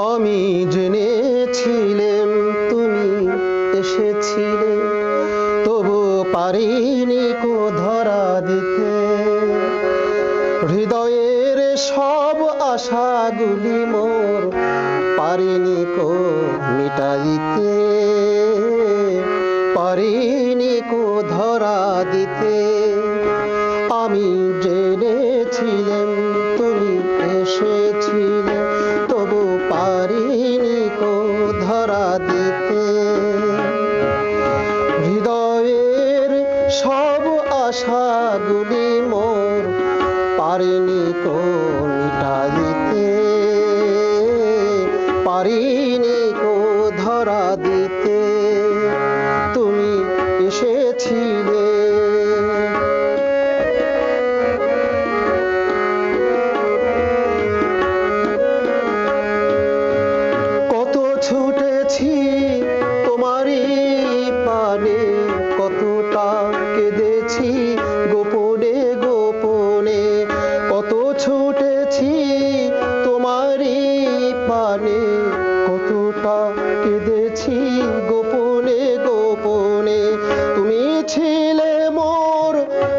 আমি জেনেছিলাম তুমি এসেছিলে, তবু পারিনি কো ধরা দিতে। হৃদয়ের সব আশাগুলি মোর পারিনি কো মিটাইতে, পারিনি কো ধরা দিতে। আমি জেনেছিলাম তুমি এসেছিলে, তবু পারিনি কো ধরা দিতে। হৃদয়ের সব আশাগুলি মোর পারিনি কো মিটাইতে, পারিনি কো ধরা দিতে। তুমি এসেছিলে। কত ছুটেছি তোমারই পানে, কতটা কেঁদেছি গোপনে গোপনে। কত ছুটেছি তোমারই পানে, কতটা কেঁদেছি গোপনে গোপনে। তুমি ছিলে মোর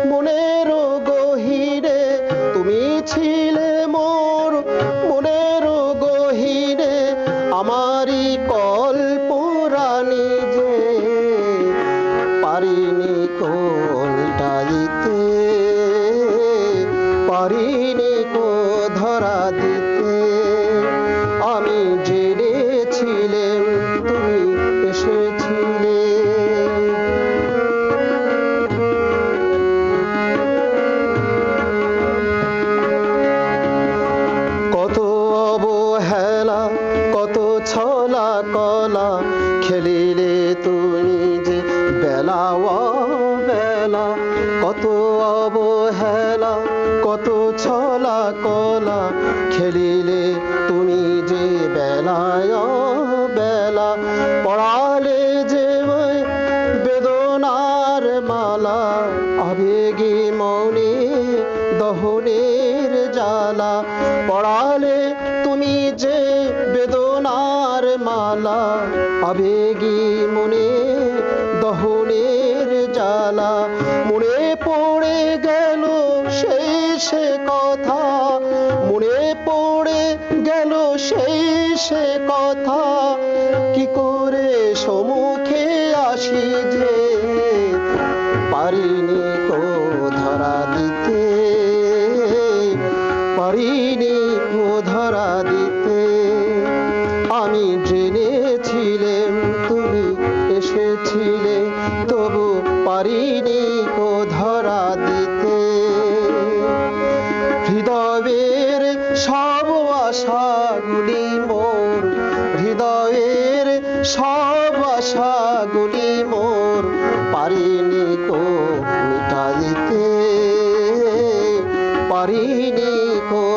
মনের গহীরে, তুমি ছিলে মোর মনের গহীরে। আমারই কল্পরানি যে পারিনি কো মিটাইতে, পারিনি কো ধরা দিতে। আমি জেনেছিলাম তুমি এসেছিলে। কত অবহেলা, কত ছলা কলা খেলিলে তুমি যে বেলা বেলা। কত অবহেলা, কত ছলা কলা খেলিলে তুমি যে বেলায় বেলা। পড়ালে যে বেদনার মালা, আবেগে মনে দহনের জ্বালা। পড়ালে তুমি যে বেদনার মালা, আবেগী মনে দহনের জ্বালা। মনে পড়ে গেল সেই সে কথা, মনে পড়ে গেল সেই সে কথা। কি করে সম্মুখে আসি যে পারিনি কো ধরা দিতে, পারিনি কো ধরা দিতে। আমি জেনেছিলাম তুমি এসেছিলে, তবু পারিনি কো ধরা দিতে। হৃদয়ের সব আশাগুলি মোর, হৃদয়ের সব আশাগুলি মোর পারিনি কো মিটাইতে, পারিনি কো